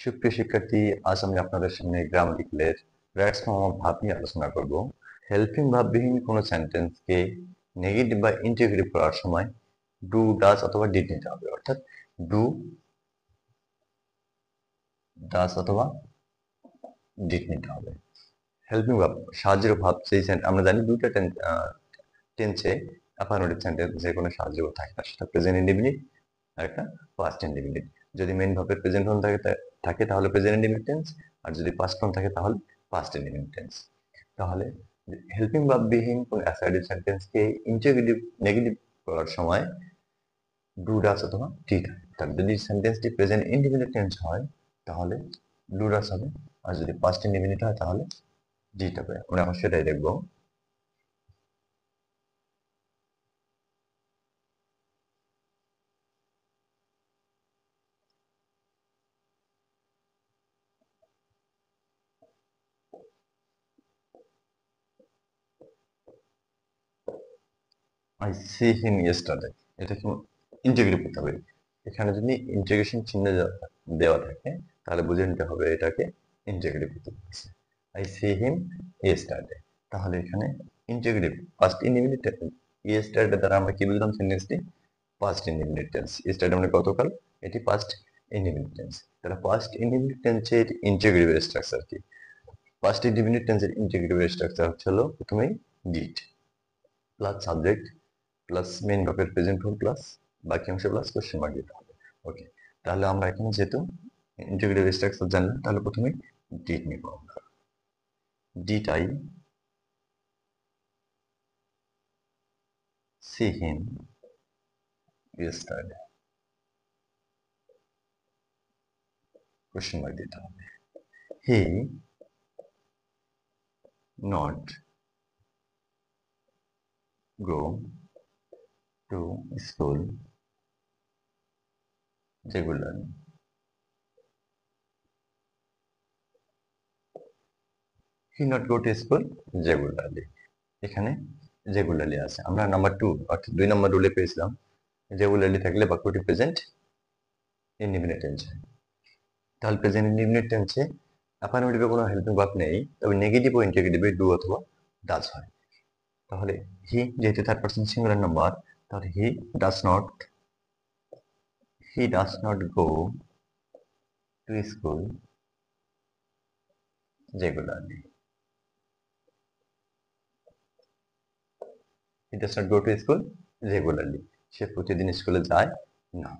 সুপ্রিয় শিক্ষার্থী, আজ আমি আপনাদের সামনে গ্রামাটিক্যালের রাইটস ফর্ম অফ ভার্ব নিয়ে আলোচনা করব। হেল্পিং ভার্ববিহীন কোনো সেন্টেন্সকে নেগেটিভ বা ইন্টিগ্রেটিভ করার সময় ডু, ডাজ অথবা ডিড নিতে হবে। অর্থাৎ ডু, ডাজ অথবা ডিড নিতে হবে। হেল্পিং ভার্ব সাহায্যের ভাব, সেই আমরা জানি দুইটা টেন্সে অ্যাফার্মেটিভ সেন্টেন্সে কোনো সাহায্য থাকে না, সেটা প্রেজেন্ট ইনডিফিনিট আর একটা পাস্ট ইনডিফিনিট। যদি মেইন ভার্বের প্রেজেন্ট ফর্ম থাকে তাহলে প্রেজেন্ট ইনডিফিনিট টেন্স, আর যদি পাস্ট ফর্ম থাকে তাহলে পাস্ট ইনডিফিনিট টেন্স। তাহলে হেল্পিং ভার্ববিহীন কোন অ্যাসার্টিভ সেন্টেন্সকে ইন্টিগ্রেটিভ নেগেটিভ করার সময় ডু, ডাজ অথবা ডিড হয়। তাহলে যদি সেন্টেন্সটি প্রেজেন্ট ইনডিফিনিট টেন্স হয় তাহলে ডু, ডাজ হবে, আর যদি পাস্ট ইনডিফিনিট হয় তাহলে ডিড হবে। আমরা এখন সেটাই দেখবো। আই সি হিম ইয়েস্টারডে, এটা কি ইন্টিগ্রেট করতে হবে। এখানে যদি ইন্টিগ্রেশন চিহ্ন দেওয়া থাকে তাহলে বুঝে নিতে হবে এটাকে ইন্টিগ্রেট করতে হচ্ছে। আই সি হিম ইয়েস্টারডে, তাহলে এখানে ইন্টিগ্রেটিভ পাস্ট ইনডিফিনিট ইয়েস্টারডে দ্বারা আমরা কি বুঝলাম? সেন্টেন্সটি পাস্ট ইনডিফিনিট টেন্স। ইয়েস্টারডে মানে গতকাল, এটি পাস্ট ইনডিফিনিট টেন্স। তাহলে পাস্ট ইনডিফিনিট টেন্সের ইন্টিগ্রেটিভ স্ট্রাকচার কি? পাস্ট ইনডিফিনিট টেন্সের ইন্টিগ্রেটিভ স্ট্রাকচার হলো প্রথমেই did plus subject plus main ভার্বের প্রেজেন্ট ফর্ম প্লাস বাকি অংশ প্লাস কোশ্চেন মার্ক দিতে হবে। ওকে, তাহলে আমরা এখানে যেহেতু ইন্টিগ্রেটিভ স্ট্রাকচার জানলাম, তাহলে প্রথমে ডিড নিব আমরা। Did I see him yesterday, question mark দিতে হবে। He not go to school regularly. He not go to school regularly, এখানে রেগুলারলি আছে। আমরা নাম্বার 2 অর্থাৎ 2 নম্বর রুলে পেয়েছিলাম রেগুলারলি থাকলে বাক্যটি প্রেজেন্ট ইনডিফিনিট টেন্স হয়। তাহলে প্রেজেন্ট ইনডিফিনিট টেন্সে অ্যাফার্মেটিভে কোনো হেল্পিং ভার্ব নেই, তবে নেগেটিভ ও ইন্টিগ্রেটিভে ডু অথবা ডাজ হয়। তাহলে হি যেহেতু থার্ড পারসন সিঙ্গুলার নাম্বার, তাহলে he does not go to school regularly. He does not go to school regularly, সে প্রতিদিন স্কুলে যায় না।